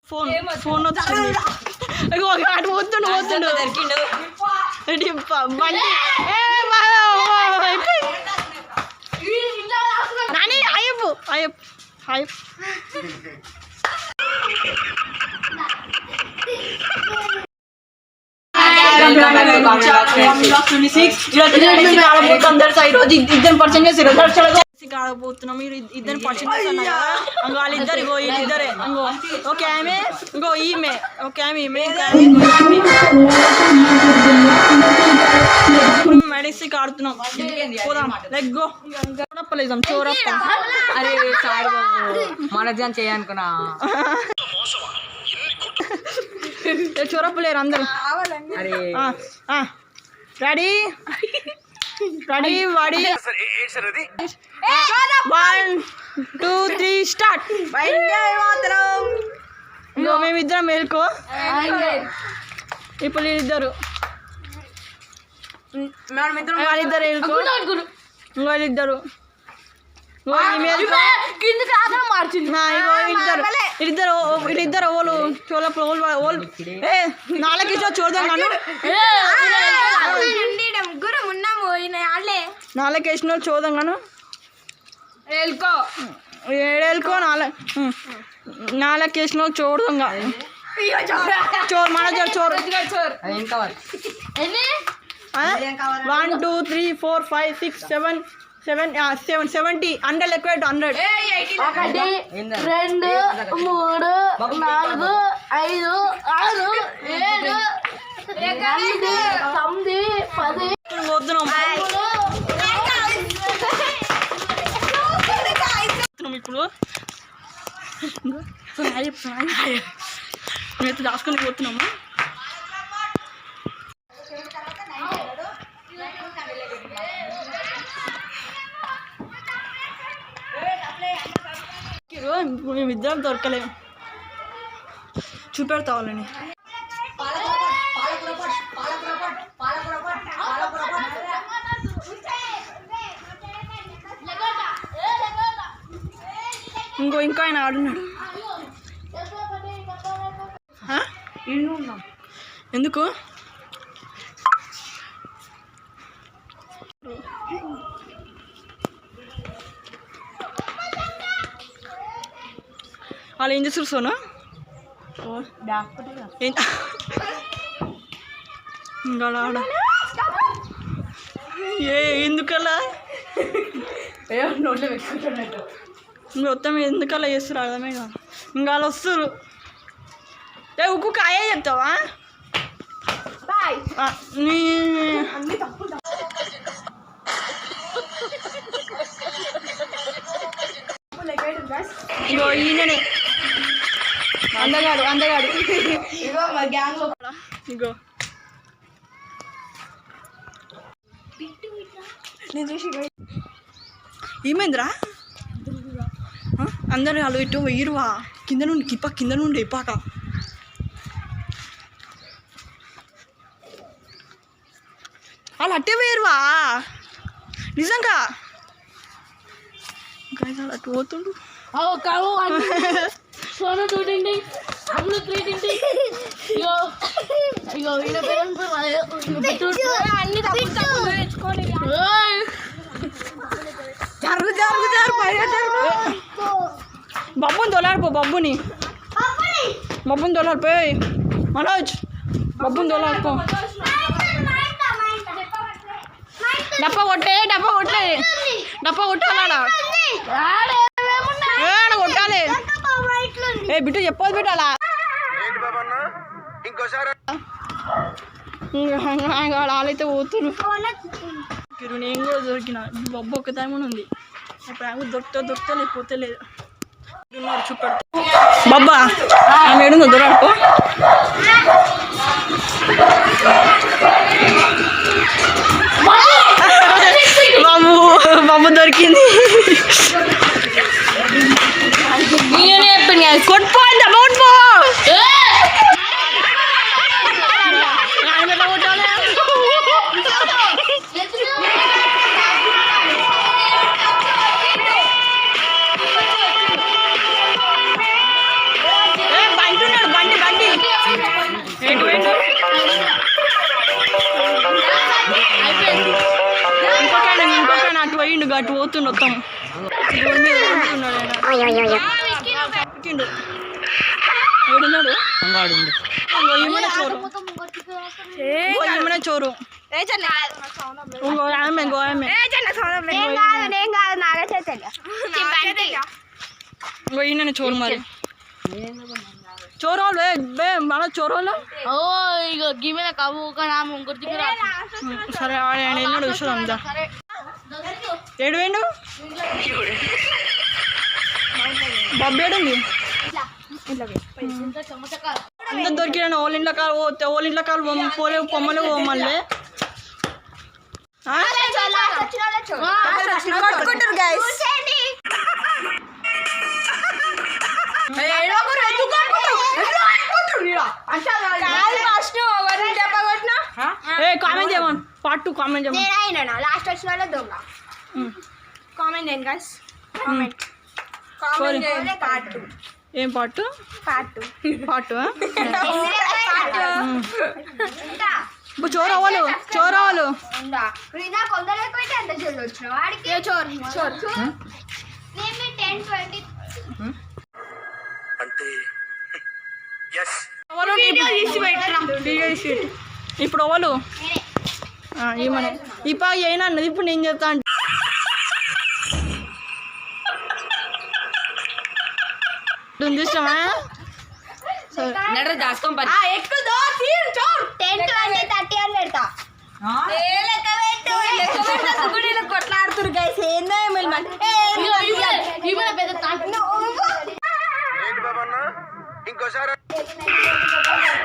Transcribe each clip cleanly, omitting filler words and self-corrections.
Phone వచ్చింది. అటు పోతుండు బండి నాని అయ్యప్పు అయ్యప్పు అయ్యప్పు ఇద్దరు పర్సెంట్ చేసి కాడపోతున్నాం. మీరు ఇద్దరు పర్సెంటేజ్ అన్నా కదా, ఇంకో వాళ్ళిద్దరు ఇంకో వీళ్ళిద్దరే, ఇంకో ఓకే ఆమె ఇంకో ఈమె, ఓకే ఆమె ఈమె మెడిసి కాడుతున్నాం. పోదాం లెగ్గో చూడప్పలేదాం చూడప్ప. అరే సార్ మనోజ్ఞానం చేయనుకున్నా చూడప్పలేరు అందరు. రెడీ రెడీ వాడి 1 2 3 స్టార్ట్. ఇంకో మేమిద్దరం మేల్కో. ఇప్పుడు వీళ్ళిద్దరు వాళ్ళిద్దరు వెళ్ళుకో, ఇంకో వీళ్ళిద్దరు వీళ్ళిద్దరు ఓలు చూడప్పుడు ఓలు నాలుగు చూద్దాం కాను. నాలుగు వేసిన వాళ్ళు చూద్దాం కాను. ఏడేళ్ళకో నాలుగు వేసిన వాళ్ళు చూడదాం చోరు మన చోరు. 1 2 3 4 5 6 7 70 100 ఎక్కువ 100. 1 2 3 4 5 6 7 8 9 10 పోతున్నాం ఇప్పుడు. మేమైతే దాచుకొని పోతున్నాము. మేమిద్దరం దొరకలేము, చూపెడతా వాళ్ళని. ఇంకో ఆయన ఆడున్నాడు. ఎందుకు వాళ్ళు ఏం చేస్తారు సోనా? ఇంకా ఆడ ఎందుకలా నోట్లో పెట్టుకుంటున్నట్టు మొత్తం ఎందుకలా చేస్తారు అర్థమే కాదు. ఇంకా వాళ్ళు వస్తారు. ఉక్కు కాయ చెప్తావా? ఇగో ఈయననే అందగాడు ఇగో ఏమైందిరా? అందరు వాళ్ళు ఇటు వెయ్యరువా కింద నుండి ఇప్పాక వాళ్ళు అట్టే వేయరువా నిజంగా. అటు పోతుండు బబ్బుని తోలాడిపో. బబ్బుని తోలాడిపోయి మనోజ్ బబ్బుని తోలాడిపో. డప్ప కొట్టాలా కొట్టాలి. ఏ బిడ్డ చెప్పదు పెట్టాలా వాళ్ళైతే పోతున్నారు. నేను కూడా దొరికిన బొబ్బ ఒక టైం ఉంది. ఇప్పుడు దొరికితే లేకపోతే లేదు. చూపెడతా బాబా మేడం దొరకో. బాబు దొరికింది. కొట్టుకోండి అమౌంట్ పో. బయట ఇక అటు పోతుండు మొత్తం రోడ్డు మీద తిరుగుతున్నాడు ఆయన. ఎక్కిండు. ఏడున్నాడు ఈమెనే చోరు ఈమెనే చోరు ఇంకో ఆమె ఇంకో ఈయన చోరు మరి చోరోళ్ళు బే మన చోరోళ్ళు ఓ ఇక గిమెల కవ్వు ఒక నామ ఇంకొకటి సరే ఆయన ఎన్నడు చూసాం అంతా ఏడు వేయండు బాబు ఏడుంది అంత దొరికిన ఓళ్ళ ఇంట్లో కాలు ఓళ్ళ ఇంట్లో కాలు పోలే పొమ్మలు మళ్ళీ కామెంట్ చేయమని పార్ట్ 2 కామెంట్ చేయమని లాస్ట్ వచ్చిన వాళ్ళ దొంగ కామెంట్ చేయండి గైస్ కామెంట్ పార్ట్ 2 ఏం పార్ట్ పార్ట్ 2 పార్ట్ చోరవ్వాలి చోరవ్వాలి కొందరు ఎక్కువైతే ఎంత చోరు వచ్చిన వాడికి చోరు చోరు నేను 10-20 అంటే ఇప్పుడు అవ్వలు ఏమన్నా ఇప్ప అయినా అన్నది ఇప్పుడు నేను చెప్తా అంటే చూసామా దాచుకోం 10-20-30 అని పెడతా కొట్లాడుతురు గైస్ ఏందో ఇంకోసారి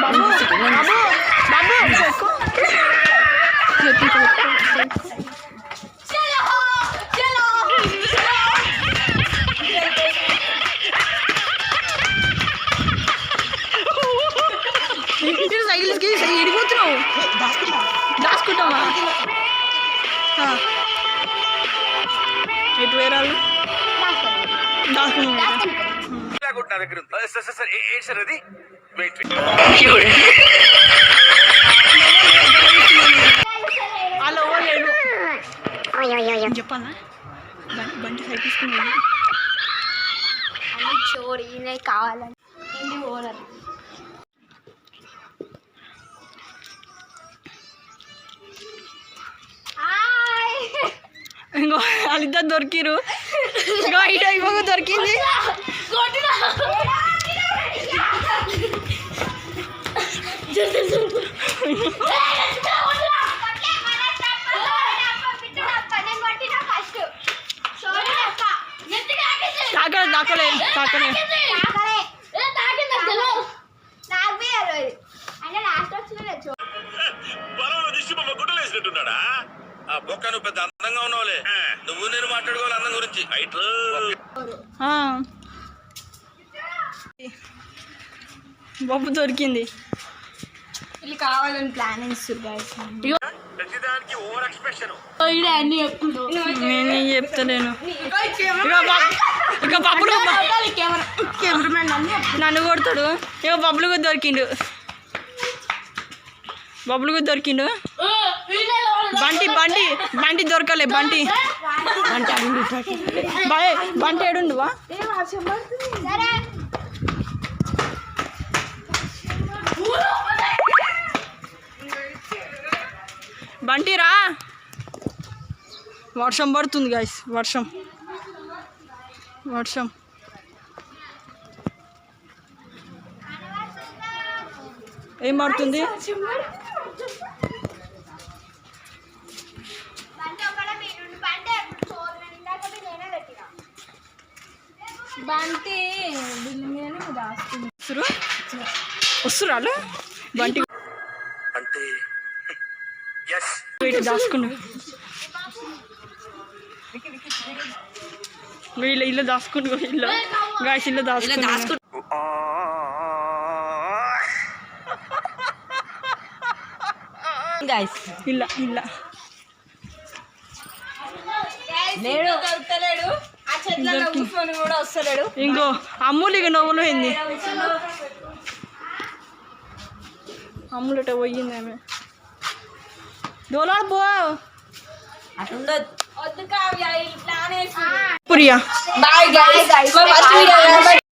బాబు బాబు బాబు సైకిల్కి ఎడిపోతున్నావు దాచుకుంటామా ఎటు వేరాలు దాచుకున్నాం నా దగ్గర ఉంది సార్ ఏంటి సార్ అది వెయిట్ వాళ్ళు లేడు చెప్పాలా బండి సైకిల్ తీసుకుని చోరీ కావాలని ఓనర్ ఇంకో వాళ్ళిద్దరు దొరికిరు ఇంకో ఇటు అయిపోక దొరికింది తాకలే తాకలే తాకలే పొలంలో దిష్టి బొమ్మ గుట్టలేసినట్టున్నాడా ఆ బొక్క నువ్వు పెద్ద అందంగా ఉన్నావులే నువ్వు నేను మాట్లాడుకోవాలి అందం గురించి హైట్ బాబు దొరికింది వీళ్ళు కావాలని ప్లానింగ్ ప్రతిదానికి ఓవర్ ఎక్స్ప్రెషన్ అన్ని చెప్తున్నావు నేనేం చెప్తలేను ఇక బబ్బులు నన్ను కొడతాడు ఇక బబ్బులు కూడా దొరికిండు బబ్బులు కూడా దొరికిండు బంటి బంటి బంటి దొరకలే బంటి బాయ్ బంటి ఏడుండువా బంటి రా వర్షం పడుతుంది గాయస్ వర్షం వర్షం ఏం పడుతుంది బంటి వస్తురా బంటి అంటే దాచుకున్నా ఇల్లు దాచుకుంటు ఇల్లు గాయస్ ఇల్లు దాచుకున్నా గైస్ ఇల్ల ఇల్ల లేడు ఆ చెట్లలో కూర్చొని కూడా వస్తలేడు ఇంకో అమ్ములు ఇక నవ్వులు అయింది అమ్ములట పోయింది ఆమె డోలాడు పో అట్లుండదు వద్దు కావ్య ప్లాన్ వేసి ప్రియా బాయ్ గైస్